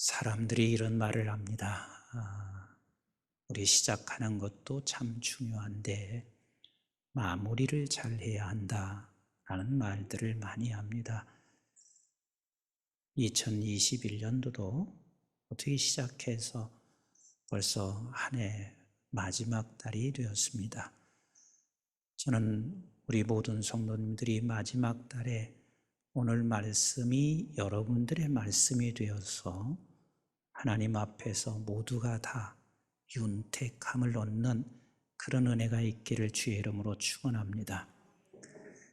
사람들이 이런 말을 합니다. 우리 시작하는 것도 참 중요한데 마무리를 잘 해야 한다라는 말들을 많이 합니다. 2021년도도 어떻게 시작해서 벌써 한 해 마지막 달이 되었습니다. 저는 우리 모든 성도님들이 마지막 달에 오늘 말씀이 여러분들의 말씀이 되어서 하나님 앞에서 모두가 다 윤택함을 얻는 그런 은혜가 있기를 주의 이름으로 축원합니다.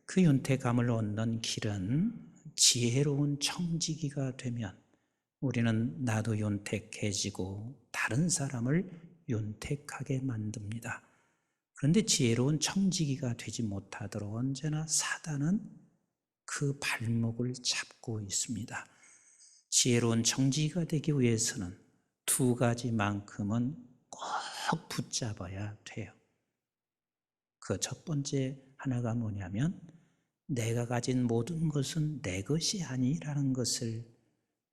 그 윤택함을 얻는 길은 지혜로운 청지기가 되면 우리는 나도 윤택해지고 다른 사람을 윤택하게 만듭니다. 그런데 지혜로운 청지기가 되지 못하도록 언제나 사단은 그 발목을 잡고 있습니다. 지혜로운 청지기가 되기 위해서는 두 가지만큼은 꼭 붙잡아야 돼요. 그 첫 번째 하나가 뭐냐면 내가 가진 모든 것은 내 것이 아니라는 것을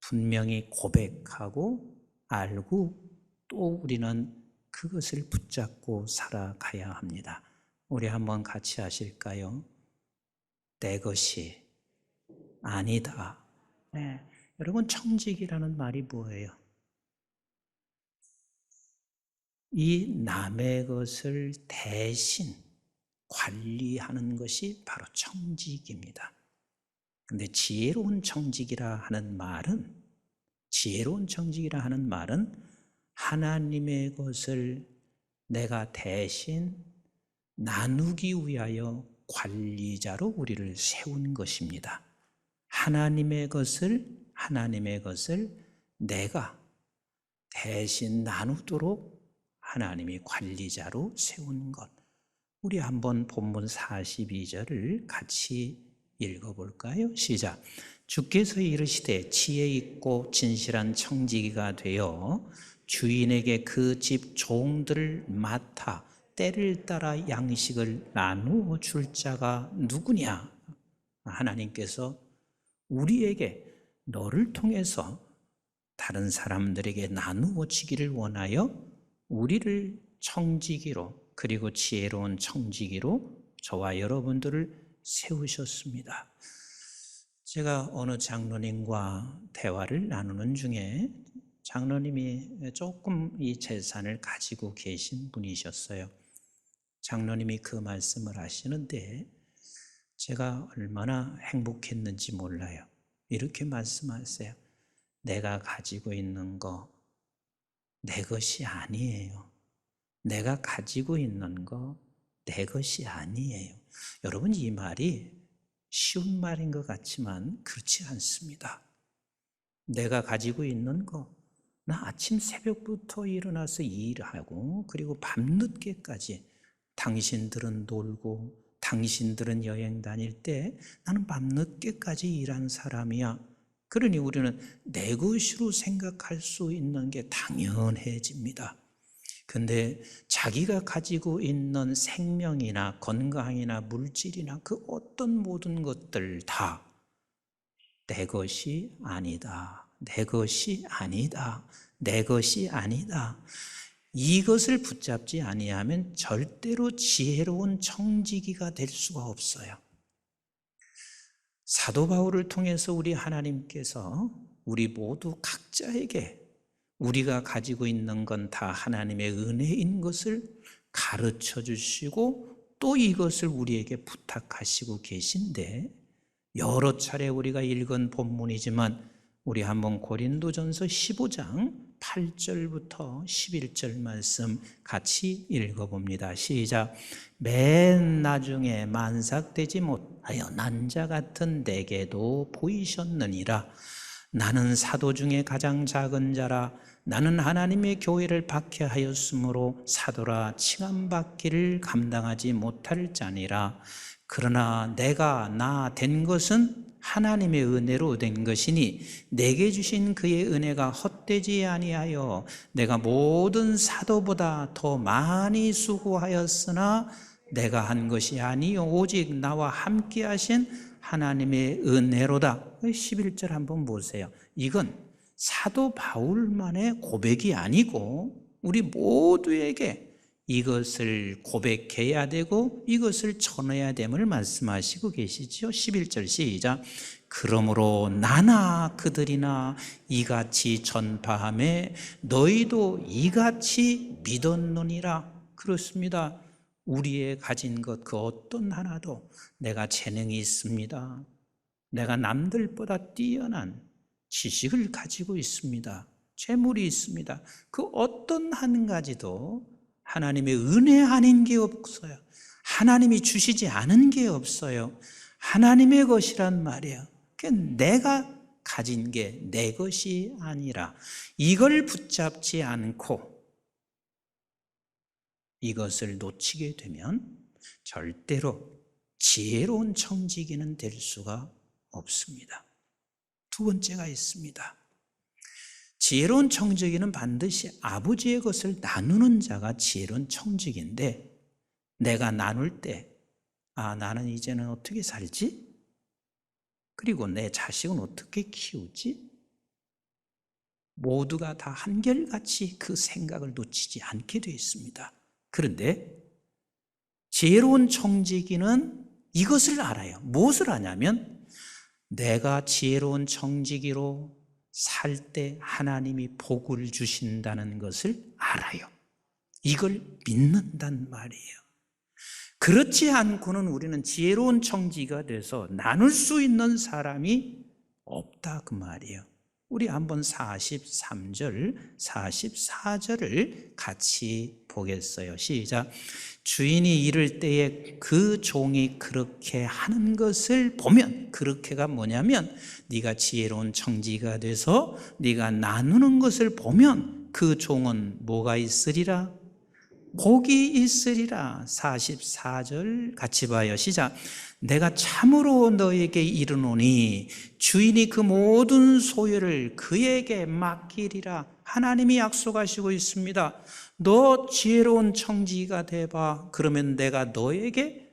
분명히 고백하고 알고 또 우리는 그것을 붙잡고 살아가야 합니다. 우리 한번 같이 하실까요? 내 것이 아니다. 네. 여러분, 청지기라는 말이 뭐예요? 이 남의 것을 대신 관리하는 것이 바로 청지기입니다. 그런데 지혜로운 청지기라 하는 말은 하나님의 것을 내가 대신 나누기 위하여 관리자로 우리를 세운 것입니다. 하나님의 것을 내가 대신 나누도록 하나님이 관리자로 세운 것. 우리 한번 본문 42절을 같이 읽어볼까요? 시작. 주께서 이르시되 지혜 있고 진실한 청지기가 되어 주인에게 그 집 종들을 맡아 때를 따라 양식을 나누어 줄 자가 누구냐? 하나님께서 우리에게 너를 통해서 다른 사람들에게 나누어 주기를 원하여 우리를 청지기로 그리고 지혜로운 청지기로 저와 여러분들을 세우셨습니다. 제가 어느 장로님과 대화를 나누는 중에 장로님이 조금 이 재산을 가지고 계신 분이셨어요. 장로님이 그 말씀을 하시는데 제가 얼마나 행복했는지 몰라요. 이렇게 말씀하세요. 내가 가지고 있는 거 내 것이 아니에요. 내가 가지고 있는 거 내 것이 아니에요. 여러분, 이 말이 쉬운 말인 것 같지만 그렇지 않습니다. 내가 가지고 있는 거, 나 아침 새벽부터 일어나서 일하고 그리고 밤늦게까지 당신들은 놀고 당신들은 여행 다닐 때 나는 밤늦게까지 일한 사람이야. 그러니 우리는 내 것으로 생각할 수 있는 게 당연해집니다. 근데 자기가 가지고 있는 생명이나 건강이나 물질이나 그 어떤 모든 것들 다 내 것이 아니다. 내 것이 아니다. 내 것이 아니다. 이것을 붙잡지 아니하면 절대로 지혜로운 청지기가 될 수가 없어요. 사도 바울을 통해서 우리 하나님께서 우리 모두 각자에게 우리가 가지고 있는 건 다 하나님의 은혜인 것을 가르쳐 주시고 또 이것을 우리에게 부탁하시고 계신데 여러 차례 우리가 읽은 본문이지만 우리 한번 고린도전서 15장 8절부터 11절 말씀 같이 읽어봅니다. 시작. 맨 나중에 만삭되지 못하여 난자 같은 내게도 보이셨느니라. 나는 사도 중에 가장 작은 자라. 나는 하나님의 교회를 박해하였으므로 사도라 칭함받기를 감당하지 못할 자니라. 그러나 내가 나 된 것은 하나님의 은혜로 된 것이니 내게 주신 그의 은혜가 헛되지 아니하여 내가 모든 사도보다 더 많이 수고하였으나 내가 한 것이 아니요 오직 나와 함께 하신 하나님의 은혜로다. 11절 한번 보세요. 이건 사도 바울만의 고백이 아니고 우리 모두에게 이것을 고백해야 되고 이것을 전해야 됨을 말씀하시고 계시죠. 11절 시작. 그러므로 나나 그들이나 이같이 전파하매 너희도 이같이 믿었느니라. 그렇습니다. 우리의 가진 것 그 어떤 하나도 내가 재능이 있습니다, 내가 남들보다 뛰어난 지식을 가지고 있습니다, 재물이 있습니다, 그 어떤 한 가지도 하나님의 은혜 아닌 게 없어요. 하나님이 주시지 않은 게 없어요. 하나님의 것이란 말이에요. 내가 가진 게 내 것이 아니라 이걸 붙잡지 않고 이것을 놓치게 되면 절대로 지혜로운 청지기는 될 수가 없습니다. 두 번째가 있습니다. 지혜로운 청지기는 반드시 아버지의 것을 나누는 자가 지혜로운 청지기인데, 내가 나눌 때 나는 이제는 어떻게 살지? 그리고 내 자식은 어떻게 키우지? 모두가 다 한결같이 그 생각을 놓치지 않게 되어 있습니다. 그런데 지혜로운 청지기는 이것을 알아요. 무엇을 아냐면 내가 지혜로운 청지기로 살 때 하나님이 복을 주신다는 것을 알아요. 이걸 믿는단 말이에요. 그렇지 않고는 우리는 지혜로운 청지기가 돼서 나눌 수 있는 사람이 없다 그 말이에요. 우리 한번 43절, 44절을 같이 보겠어요. 시작. 주인이 이를 때에 그 종이 그렇게 하는 것을 보면, 그렇게가 뭐냐면 네가 지혜로운 청지기가 돼서 네가 나누는 것을 보면 그 종은 뭐가 있으리라? 복이 있으리라. 44절 같이 봐요. 시작. 내가 참으로 너에게 이르노니 주인이 그 모든 소유를 그에게 맡기리라. 하나님이 약속하시고 있습니다. 너 지혜로운 청지기가 돼봐. 그러면 내가 너에게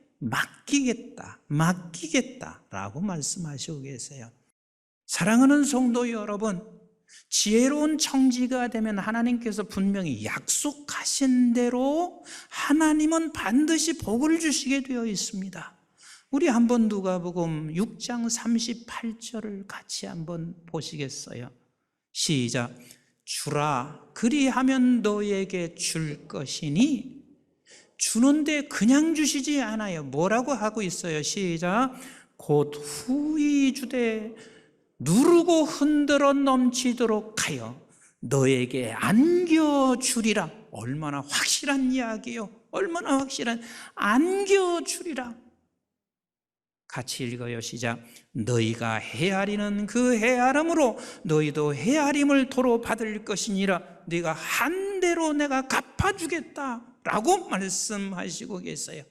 맡기겠다라고 말씀하시고 계세요. 사랑하는 성도 여러분, 지혜로운 청지기가 되면 하나님께서 분명히 약속하신 대로 하나님은 반드시 복을 주시게 되어 있습니다. 우리 한번 누가복음 6장 38절을 같이 한번 보시겠어요? 시작. 주라 그리하면 너에게 줄 것이니, 주는데 그냥 주시지 않아요. 뭐라고 하고 있어요? 시작. 곧 후히 주되 누르고 흔들어 넘치도록 하여 너에게 안겨주리라. 얼마나 확실한 이야기요. 얼마나 확실한, 안겨주리라. 같이 읽어요. 시작. 너희가 헤아리는 그 헤아림으로 너희도 헤아림을 도로 받을 것이니라. 네가 한 대로 내가 갚아주겠다라고 말씀하시고 계세요.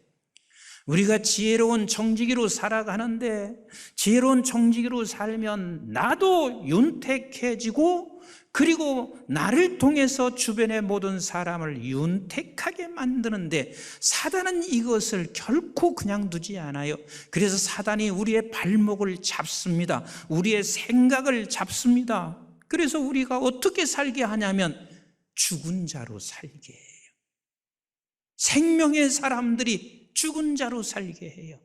우리가 지혜로운 청지기로 살아가는데, 지혜로운 청지기로 살면 나도 윤택해지고, 그리고 나를 통해서 주변의 모든 사람을 윤택하게 만드는데, 사단은 이것을 결코 그냥 두지 않아요. 그래서 사단이 우리의 발목을 잡습니다. 우리의 생각을 잡습니다. 그래서 우리가 어떻게 살게 하냐면 죽은 자로 살게 해요. 생명의 사람들이 죽은 자로 살게 해요.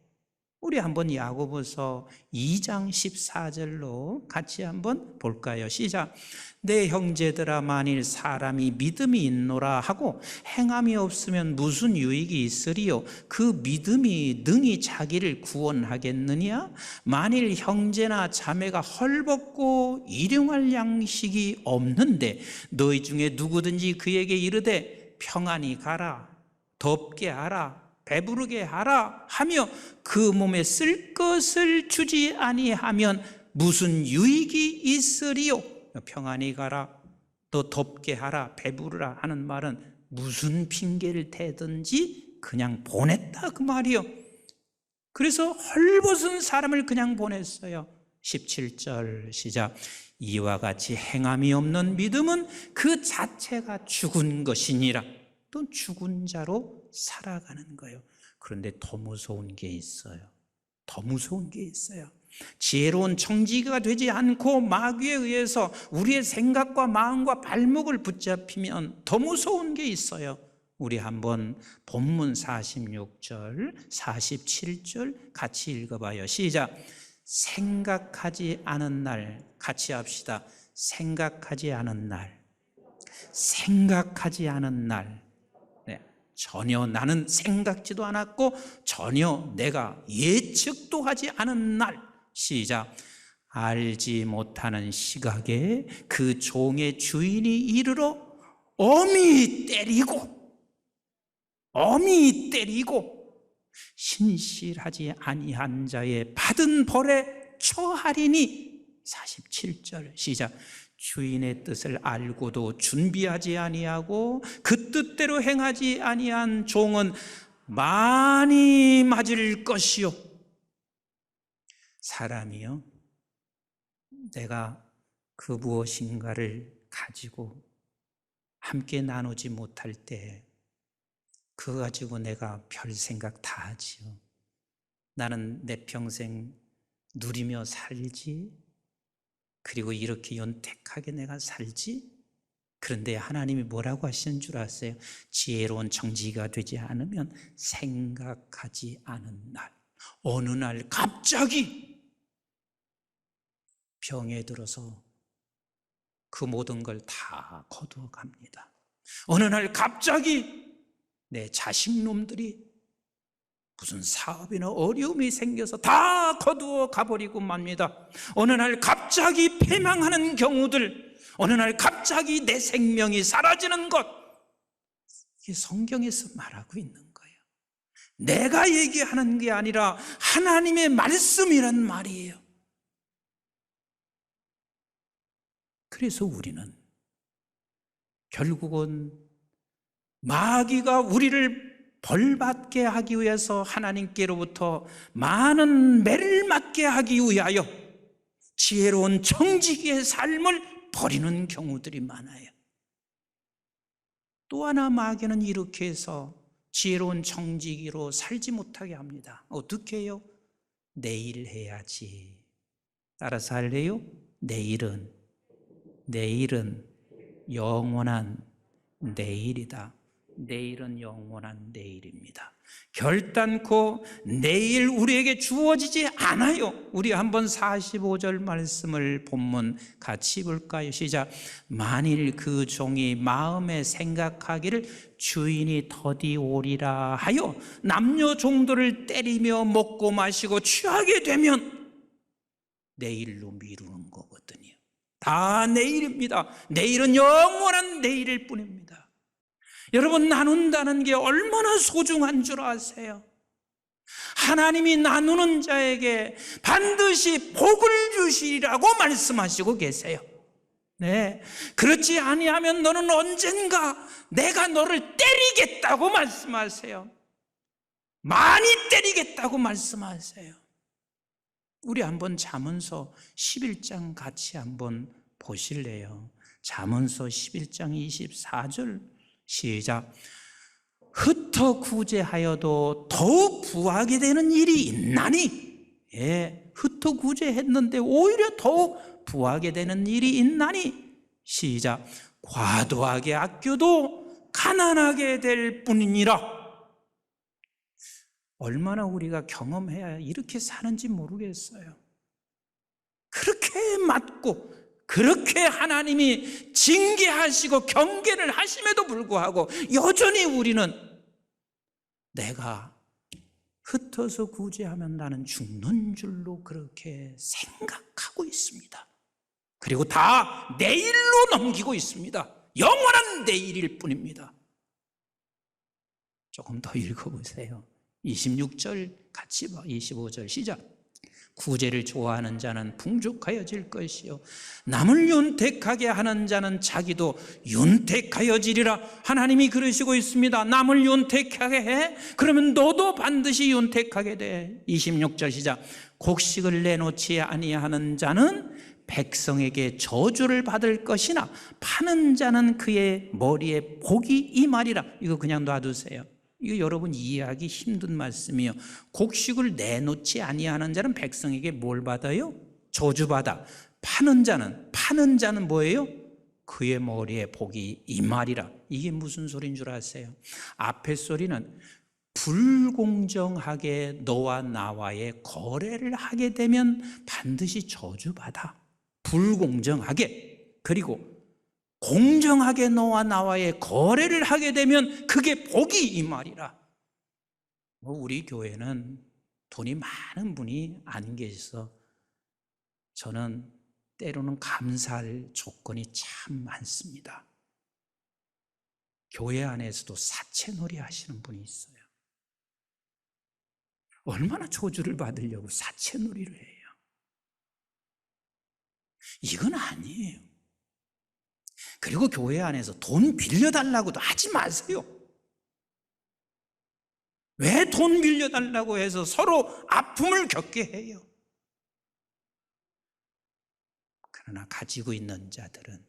우리 한번 야고보서 2장 14절로 같이 한번 볼까요? 시작. 내 형제들아, 만일 사람이 믿음이 있노라 하고 행함이 없으면 무슨 유익이 있으리요? 그 믿음이 능히 자기를 구원하겠느냐? 만일 형제나 자매가 헐벗고 일용할 양식이 없는데 너희 중에 누구든지 그에게 이르되 평안히 가라, 덥게 하라, 배부르게 하라 하며 그 몸에 쓸 것을 주지 아니하면 무슨 유익이 있으리요? 평안히 가라, 또 덥게 하라, 배부르라 하는 말은 무슨 핑계를 대든지 그냥 보냈다 그 말이요. 그래서 헐벗은 사람을 그냥 보냈어요. 17절 시작. 이와 같이 행함이 없는 믿음은 그 자체가 죽은 것이니라. 또 죽은 자로 살아가는 거예요. 그런데 더 무서운 게 있어요. 더 무서운 게 있어요. 지혜로운 청지기가 되지 않고 마귀에 의해서 우리의 생각과 마음과 발목을 붙잡히면 더 무서운 게 있어요. 우리 한번 본문 46절, 47절 같이 읽어봐요. 시작. 생각하지 않은 날, 같이 합시다. 생각하지 않은 날, 생각하지 않은 날. 네, 전혀 나는 생각지도 않았고 전혀 내가 예측도 하지 않은 날. 시작. 알지 못하는 시각에 그 종의 주인이 이르러 엄히 때리고 신실하지 아니한 자의 받은 벌에 처하리니. 47절 시작. 주인의 뜻을 알고도 준비하지 아니하고 그 뜻대로 행하지 아니한 종은 많이 맞을 것이요. 사람이요, 내가 그 무엇인가를 가지고 함께 나누지 못할 때 그거 가지고 내가 별 생각 다 하지요. 나는 내 평생 누리며 살지, 그리고 이렇게 윤택하게 내가 살지. 그런데 하나님이 뭐라고 하시는 줄 아세요? 지혜로운 청지기가 되지 않으면 생각하지 않은 날, 어느 날 갑자기 병에 들어서 그 모든 걸 다 거두어 갑니다. 어느 날 갑자기 내 자식놈들이 무슨 사업이나 어려움이 생겨서 다 거두어 가버리고 맙니다. 어느 날 갑자기 패망하는 경우들, 어느 날 갑자기 내 생명이 사라지는 것, 이게 성경에서 말하고 있는 거예요. 내가 얘기하는 게 아니라 하나님의 말씀이란 말이에요. 그래서 우리는 결국은 마귀가 우리를 벌받게 하기 위해서 하나님께로부터 많은 매를 맞게 하기 위하여 지혜로운 청지기의 삶을 버리는 경우들이 많아요. 또 하나 마귀는 이렇게 해서 지혜로운 청지기로 살지 못하게 합니다. 어떻게 해요? 내일 해야지. 따라서 할래요? 내일은 영원한 내일이다. 내일은 영원한 내일입니다. 결단코 내일 우리에게 주어지지 않아요. 우리 한번 45절 말씀을 본문 같이 볼까요? 시작. 만일 그 종이 마음에 생각하기를 주인이 더디 오리라 하여 남녀 종들을 때리며 먹고 마시고 취하게 되면 내일로 미루는 거거든요. 다 내일입니다. 내일은 영원한 내일일 뿐입니다. 여러분, 나눈다는 게 얼마나 소중한 줄 아세요? 하나님이 나누는 자에게 반드시 복을 주시리라고 말씀하시고 계세요. 네, 그렇지 아니하면 너는 언젠가 내가 너를 때리겠다고 말씀하세요. 많이 때리겠다고 말씀하세요. 우리 한번 잠언서 11장 같이 한번 보실래요? 잠언서 11장 24절 시작. 흩어 구제하여도 더욱 부하게 되는 일이 있나니. 예, 흩어 구제했는데 오히려 더욱 부하게 되는 일이 있나니. 시작. 과도하게 아껴도 가난하게 될 뿐이니라. 얼마나 우리가 경험해야 이렇게 사는지 모르겠어요. 그렇게 맞고 그렇게 하나님이 징계하시고 경계를 하심에도 불구하고 여전히 우리는 내가 흩어서 구제하면 나는 죽는 줄로 그렇게 생각하고 있습니다. 그리고 다 내일로 넘기고 있습니다. 영원한 내일일 뿐입니다. 조금 더 읽어보세요. 26절 같이 봐. 25절 시작. 구제를 좋아하는 자는 풍족하여질 것이요 남을 윤택하게 하는 자는 자기도 윤택하여지리라. 하나님이 그러시고 있습니다. 남을 윤택하게 해? 그러면 너도 반드시 윤택하게 돼. 26절 시작. 곡식을 내놓지 아니하는 자는 백성에게 저주를 받을 것이나 파는 자는 그의 머리에 복이 임하리라. 이거 그냥 놔두세요. 이거 여러분 이해하기 힘든 말씀이에요. 곡식을 내놓지 아니하는 자는 백성에게 뭘 받아요? 저주받아. 파는 자는 뭐예요? 그의 머리에 복이 임하리라. 이게 무슨 소리인 줄 아세요? 앞에 소리는 불공정하게 너와 나와의 거래를 하게 되면 반드시 저주받아. 불공정하게. 그리고 공정하게 너와 나와의 거래를 하게 되면 그게 복이 임하리라. 우리 교회는 돈이 많은 분이 안 계셔서 저는 때로는 감사할 조건이 참 많습니다. 교회 안에서도 사채놀이 하시는 분이 있어요. 얼마나 저주를 받으려고 사채놀이를 해요. 이건 아니에요. 그리고 교회 안에서 돈 빌려달라고도 하지 마세요. 왜 돈 빌려달라고 해서 서로 아픔을 겪게 해요? 그러나 가지고 있는 자들은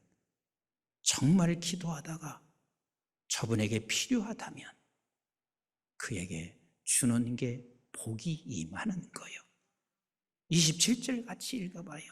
정말 기도하다가 저분에게 필요하다면 그에게 주는 게 복이 임하는 거예요. 27절 같이 읽어봐요.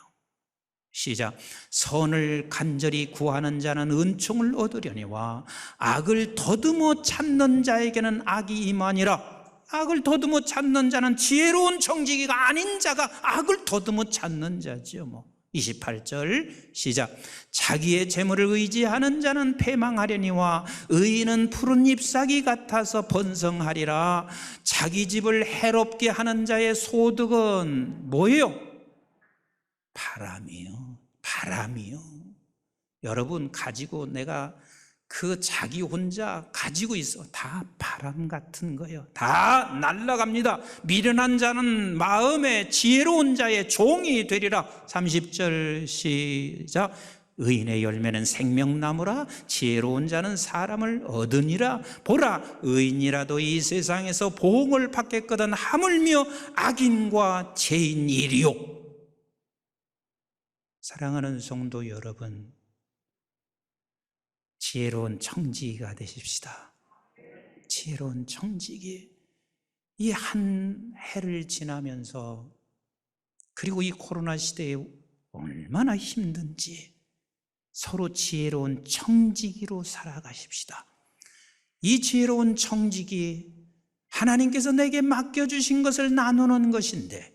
시작. 선을 간절히 구하는 자는 은총을 얻으려니와 악을 더듬어 찾는 자에게는 악이 임하니라. 악을 더듬어 찾는 자는 지혜로운 청지기가 아닌 자가 악을 더듬어 찾는 자지요. 28절 시작. 자기의 재물을 의지하는 자는 패망하려니와 의인은 푸른 잎사귀 같아서 번성하리라. 자기 집을 해롭게 하는 자의 소득은 뭐예요? 바람이요. 여러분 가지고 내가 자기 혼자 가지고 있어. 다 바람 같은 거예요. 다 날아갑니다. 미련한 자는 마음에 지혜로운 자의 종이 되리라. 30절 시작. 의인의 열매는 생명나무라. 지혜로운 자는 사람을 얻으니라. 보라, 의인이라도 이 세상에서 보응을 받겠거든 하물며 악인과 죄인이리요. 사랑하는 성도 여러분, 지혜로운 청지기가 되십시다. 지혜로운 청지기. 이 한 해를 지나면서 그리고 이 코로나 시대에 얼마나 힘든지 서로 지혜로운 청지기로 살아가십시다. 이 지혜로운 청지기, 하나님께서 내게 맡겨주신 것을 나누는 것인데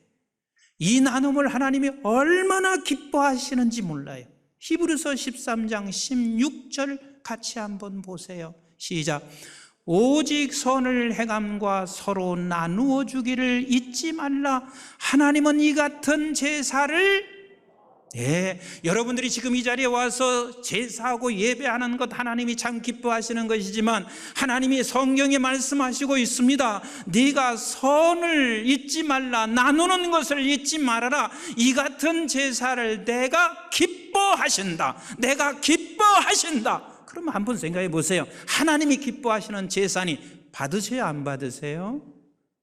이 나눔을 하나님이 얼마나 기뻐하시는지 몰라요. 히브리서 13장 16절 같이 한번 보세요. 시작. 오직 선을 행함과 서로 나누어 주기를 잊지 말라. 하나님은 이 같은 제사를 여러분들이 지금 이 자리에 와서 제사하고 예배하는 것 하나님이 참 기뻐하시는 것이지만 하나님이 성경에 말씀하시고 있습니다. 네가 선을 잊지 말라. 나누는 것을 잊지 말아라. 이 같은 제사를 내가 기뻐하신다. 내가 기뻐하신다. 그럼 한번 생각해 보세요. 하나님이 기뻐하시는 제사니 받으세요, 안 받으세요?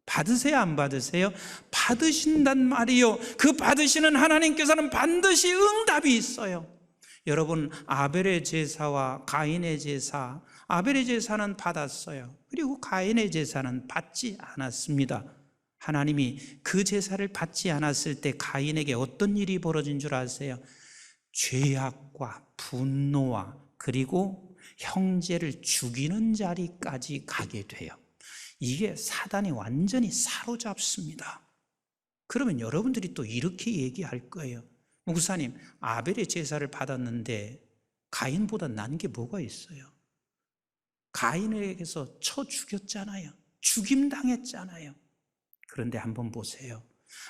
받으세요, 안 받으세요? 받으신단 말이요. 그 받으시는 하나님께서는 반드시 응답이 있어요. 여러분, 아벨의 제사와 가인의 제사, 아벨의 제사는 받았어요. 그리고 가인의 제사는 받지 않았습니다. 하나님이 그 제사를 받지 않았을 때 가인에게 어떤 일이 벌어진 줄 아세요? 죄악과 분노와 그리고 형제를 죽이는 자리까지 가게 돼요. 이게 사단이 완전히 사로잡습니다. 그러면 여러분들이 또 이렇게 얘기할 거예요. 목사님, 아벨의 제사를 받았는데 가인보다 난 게 뭐가 있어요? 가인에게서 쳐 죽였잖아요. 죽임당했잖아요. 그런데 한번 보세요.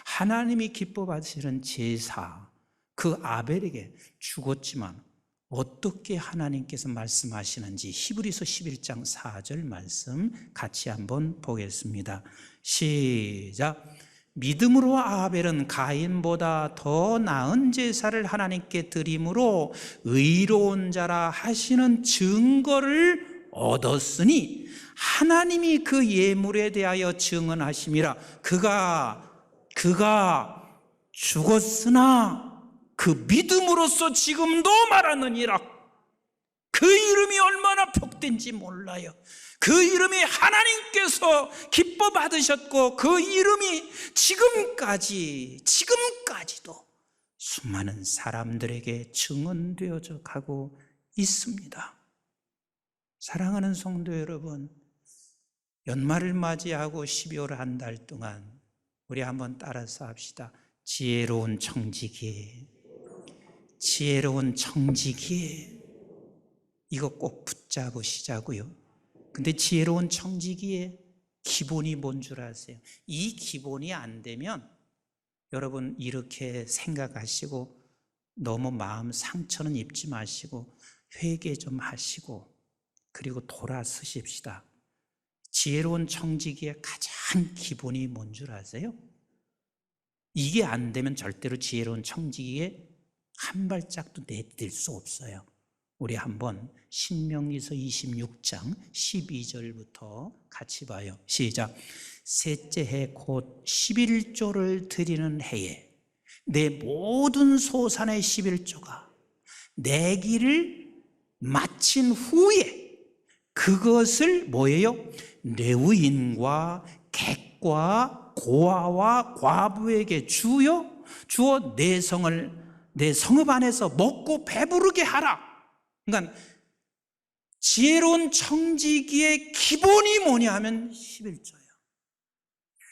하나님이 기뻐하시는 제사, 그 아벨에게 죽었지만 어떻게 하나님께서 말씀하시는지 히브리서 11장 4절 말씀 같이 한번 보겠습니다. 시작. 믿음으로 아벨은 가인보다 더 나은 제사를 하나님께 드림으로 의로운 자라 하시는 증거를 얻었으니 하나님이 그 예물에 대하여 증언하심이라. 그가 죽었으나 그 믿음으로써 지금도 말하느니라. 그 그 이름이 얼마나 복된지 몰라요. 그 이름이 하나님께서 기뻐 받으셨고 그 이름이 지금까지도 수많은 사람들에게 증언되어져 가고 있습니다. 사랑하는 성도 여러분, 연말을 맞이하고 12월 한 달 동안 우리 한번 따라서 합시다. 지혜로운 청지기, 지혜로운 청지기. 이거 꼭 붙잡으시자고요. 근데 지혜로운 청지기의 기본이 뭔 줄 아세요? 이 기본이 안 되면 여러분 이렇게 생각하시고 너무 마음 상처는 입지 마시고 회개 좀 하시고 그리고 돌아서십시다. 지혜로운 청지기의 가장 기본이 뭔 줄 아세요? 이게 안 되면 절대로 지혜로운 청지기에 한 발짝도 내딜 수 없어요. 우리 한번 신명기서 26장 12절부터 같이 봐요. 시작. 셋째 해 곧 11조를 드리는 해에 내 모든 소산의 11조가 내기를 마친 후에 그것을 뭐예요? 레위인과 객과 고아와 과부에게 주어 내 성읍 안에서 먹고 배부르게 하라. 그러니까 지혜로운 청지기의 기본이 뭐냐 하면 11조예요.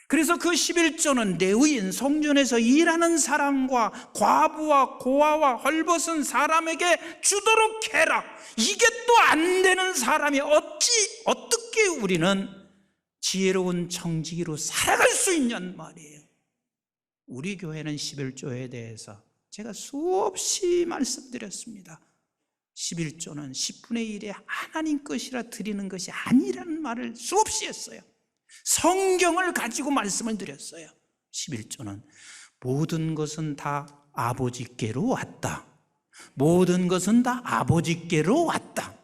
그래서 그 11조는 레위인, 성전에서 일하는 사람과 과부와 고아와 헐벗은 사람에게 주도록 해라. 이게 또 안 되는 사람이 어떻게 우리는 지혜로운 청지기로 살아갈 수 있냔 말이에요. 우리 교회는 11조에 대해서 제가 수없이 말씀드렸습니다. 11조는 10분의 1의 하나님 것이라 드리는 것이 아니라는 말을 수없이 했어요. 성경을 가지고 말씀을 드렸어요. 11조는 모든 것은 다 아버지께로 왔다. 모든 것은 다 아버지께로 왔다.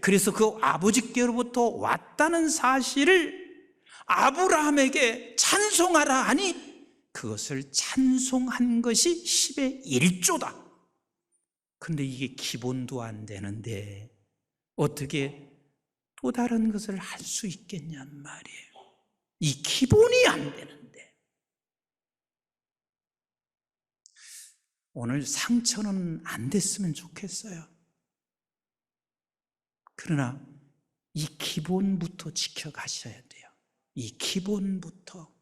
그래서 그 아버지께로부터 왔다는 사실을 아브라함에게 찬송하라 하니 그것을 찬송한 것이 10의 1조다. 근데 이게 기본도 안 되는데 어떻게 또 다른 것을 할 수 있겠냔 말이에요. 이 기본이 안 되는데. 오늘 상처는 안 됐으면 좋겠어요. 그러나 이 기본부터 지켜가셔야 돼요. 이 기본부터.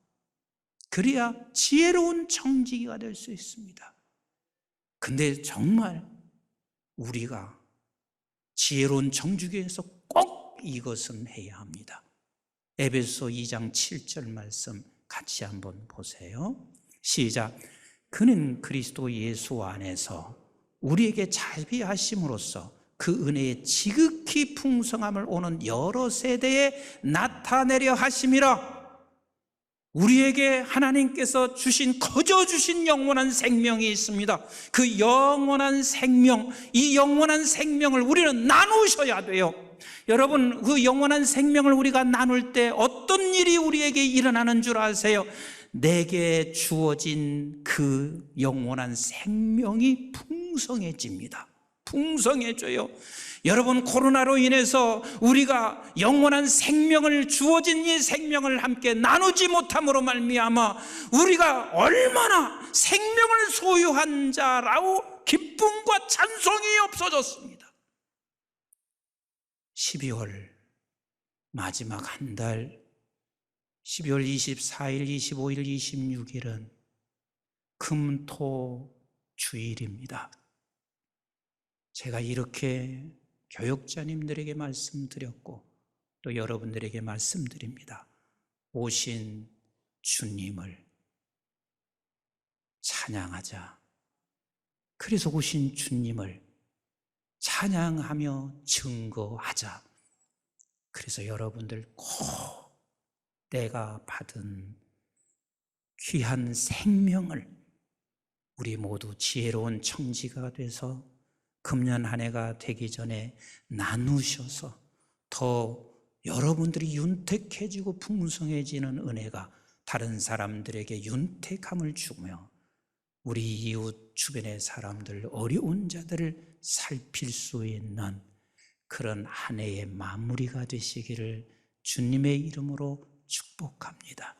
그래야 지혜로운 청지기가 될 수 있습니다. 근데 정말 우리가 지혜로운 청지기에서 꼭 이것은 해야 합니다. 에베소 2장 7절 말씀 같이 한번 보세요. 시작. 그는 그리스도 예수 안에서 우리에게 자비하심으로써 그 은혜의 지극히 풍성함을 오는 여러 세대에 나타내려 하심이라. 우리에게 하나님께서 거저 주신 영원한 생명이 있습니다. 그 영원한 생명, 이 영원한 생명을 우리는 나누셔야 돼요. 여러분, 그 영원한 생명을 우리가 나눌 때 어떤 일이 우리에게 일어나는 줄 아세요? 내게 주어진 그 영원한 생명이 풍성해집니다. 풍성해져요. 여러분, 코로나로 인해서 우리가 영원한 생명을 주어진 이 생명을 함께 나누지 못함으로 말미암아 우리가 얼마나 생명을 소유한 자라고 기쁨과 찬송이 없어졌습니다. 12월 마지막 한 달, 12월 24일, 25일, 26일은 금토 주일입니다. 제가 이렇게 교육자님들에게 말씀드렸고 또 여러분들에게 말씀드립니다. 오신 주님을 찬양하자. 그래서 오신 주님을 찬양하며 증거하자. 그래서 여러분들 꼭 내가 받은 귀한 생명을 우리 모두 지혜로운 청지가 돼서 금년 한 해가 되기 전에 나누셔서 더 여러분들이 윤택해지고 풍성해지는 은혜가 다른 사람들에게 윤택함을 주며 우리 이웃 주변의 사람들, 어려운 자들을 살필 수 있는 그런 한 해의 마무리가 되시기를 주님의 이름으로 축복합니다.